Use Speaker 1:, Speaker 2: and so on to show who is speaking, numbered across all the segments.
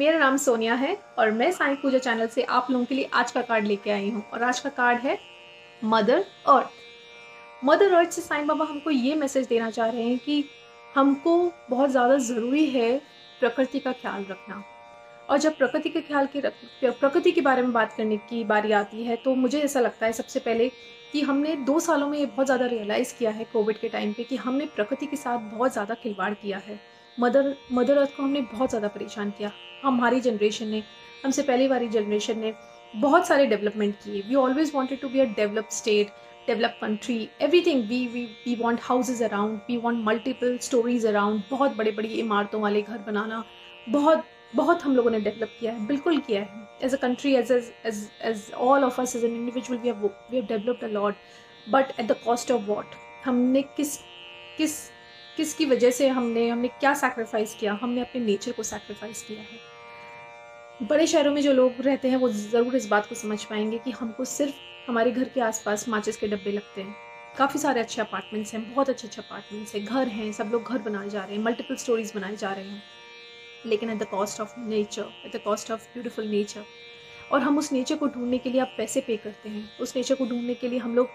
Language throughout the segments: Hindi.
Speaker 1: मेरा नाम सोनिया है और मैं साईं पूजा चैनल से आप लोगों के लिए आज का कार्ड लेके आई हूँ। और आज का कार्ड है मदर अर्थ। मदर अर्थ से साईं बाबा हमको ये मैसेज देना चाह रहे हैं कि हमको बहुत ज़्यादा ज़रूरी है प्रकृति का ख्याल रखना। और जब प्रकृति के बारे में बात करने की बारी आती है तो मुझे ऐसा लगता है सबसे पहले कि हमने 2 सालों में ये बहुत ज़्यादा रियलाइज़ किया है कोविड के टाइम पे कि हमने प्रकृति के साथ बहुत ज़्यादा खिलवाड़ किया है। मदर अर्थ को हमने बहुत ज़्यादा परेशान किया। हमारी जनरेशन ने, हमसे पहले वाली जनरेशन ने बहुत सारे डेवलपमेंट किए। We always wanted to be a developed state, develop country, everything. We want houses around, we want multiple stories around, बहुत बड़ी बड़ी इमारतों वाले घर बनाना। बहुत बहुत हम लोगों ने डेवलप किया है, बिल्कुल किया है। As a country, as all of us, as an individual, we have developed a lot, but at the cost of what. हमने किस किस किस की वजह से हमने क्या सैक्रिफाइस किया? हमने अपने नेचर को सैक्रिफाइस किया है। बड़े शहरों में जो लोग रहते हैं वो ज़रूर इस बात को समझ पाएंगे कि हमको सिर्फ हमारे घर के आसपास माचिस के डब्बे लगते हैं। काफ़ी सारे अच्छे अपार्टमेंट्स हैं, बहुत अच्छे अपार्टमेंट्स हैं, घर हैं, सब लोग घर बनाए जा रहे हैं, मल्टीपल स्टोरीज बनाए जा रहे हैं, लेकिन eight the cost of nature, eight the cost of beautiful nature. और हम उस नेचर को ढूंढने के लिए आप पैसे पे करते हैं। उस नेचर को ढूंढने के लिए हम लोग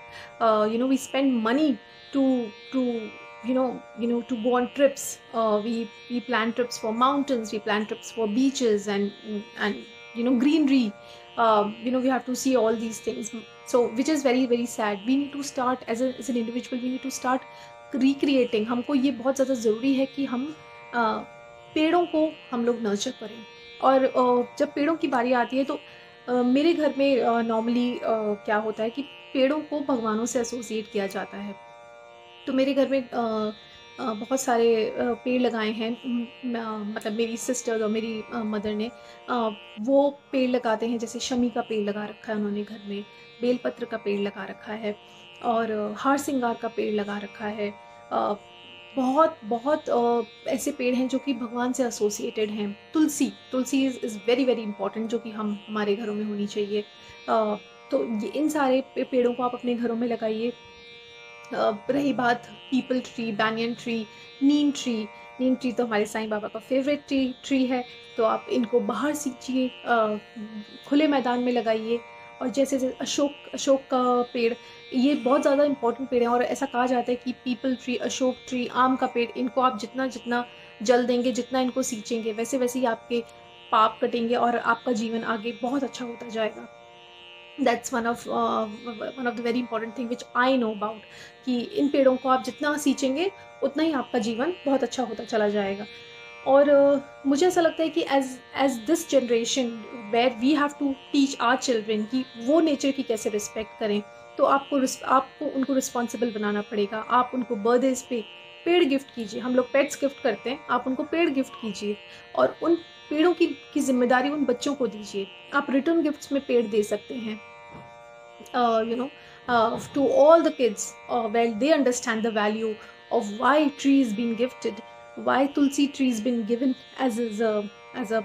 Speaker 1: we spend money to to to go on trips. We plan trips for mountains, we plan trips for beaches and greenery. We have to see all these things, so which is very very sad. We need to start as an individual, we need to start recreating. हमको ये बहुत ज़्यादा ज़रूरी है कि हम पेड़ों को हम लोग नर्चर करें। और जब पेड़ों की बारी आती है तो मेरे घर में नॉर्मली क्या होता है कि पेड़ों को भगवानों से एसोसिएट किया जाता है। तो मेरे घर में बहुत सारे पेड़ लगाए हैं। मतलब मेरी सिस्टर और मेरी मदर ने वो पेड़ लगाते हैं। जैसे शमी का पेड़ लगा रखा है उन्होंने घर में, बेलपत्र का पेड़ लगा रखा है और हार सिंगार का पेड़ लगा रखा है। बहुत बहुत ऐसे पेड़ हैं जो कि भगवान से एसोसिएटेड हैं। तुलसी इज़ वेरी वेरी इंपॉर्टेंट, जो कि हमारे घरों में होनी चाहिए। तो इन सारे पेड़ों को आप अपने घरों में लगाइए। रही बात पीपल ट्री, बैनियन ट्री, नीम ट्री तो हमारे साईं बाबा का फेवरेट ट्री है। तो आप इनको बाहर सींचिए, खुले मैदान में लगाइए। और जैसे अशोक का पेड़, ये बहुत ज़्यादा इंपॉर्टेंट पेड़ है। और ऐसा कहा जाता है कि पीपल ट्री, अशोक ट्री, आम का पेड़, इनको आप जितना जल देंगे, जितना इनको सींचेंगे, वैसे वैसे ही आपके पाप कटेंगे और आपका जीवन आगे बहुत अच्छा होता जाएगा। That's one of the very important thing which I know about, कि इन पेड़ों को आप जितना सींचेंगे उतना ही आपका जीवन बहुत अच्छा होता चला जाएगा। और मुझे ऐसा लगता है कि as this generation where we have to teach our children कि वो नेचर की कैसे रिस्पेक्ट करें, तो आपको उनको रिस्पॉन्सिबल बनाना पड़ेगा। आप उनको बर्थडेज पे पेड़ गिफ्ट कीजिए। हम लोग पेट्स गिफ्ट करते हैं, आप उनको पेड़ गिफ्ट कीजिए और उन पेड़ों की जिम्मेदारी उन बच्चों को दीजिए। आप रिटर्न गिफ्ट्स में पेड़ दे सकते हैं। To all the kids, well, they understand the value of why tree is being gifted, why tulsi tree is being given as a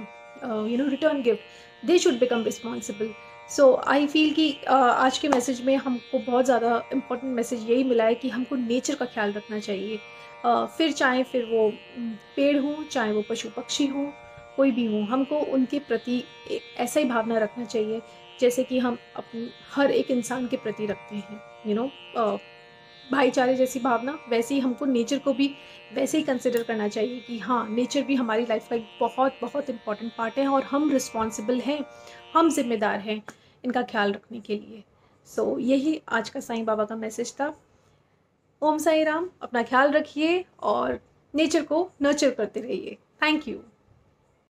Speaker 1: return gift. They should become responsible. So I feel कि आज के मैसेज में हमको बहुत ज़्यादा इम्पोर्टेंट मैसेज यही मिला है कि हमको नेचर का ख्याल रखना चाहिए। फिर वो पेड़ हों, चाहे वो पशु पक्षी हों, कोई भी हो, हमको उनके प्रति ऐसा ही भावना रखना चाहिए जैसे कि हम अपने हर एक इंसान के प्रति रखते हैं। भाईचारे जैसी भावना, वैसे ही हमको नेचर को भी वैसे ही कंसिडर करना चाहिए कि हाँ, नेचर भी हमारी लाइफ का एक बहुत बहुत इम्पॉर्टेंट पार्ट है और हम रिस्पॉन्सिबल हैं, हम जिम्मेदार हैं इनका ख्याल रखने के लिए। सो यही आज का साईं बाबा का मैसेज था। ओम साई राम। अपना ख्याल रखिए और नेचर को नर्चर करते रहिए। Thank you.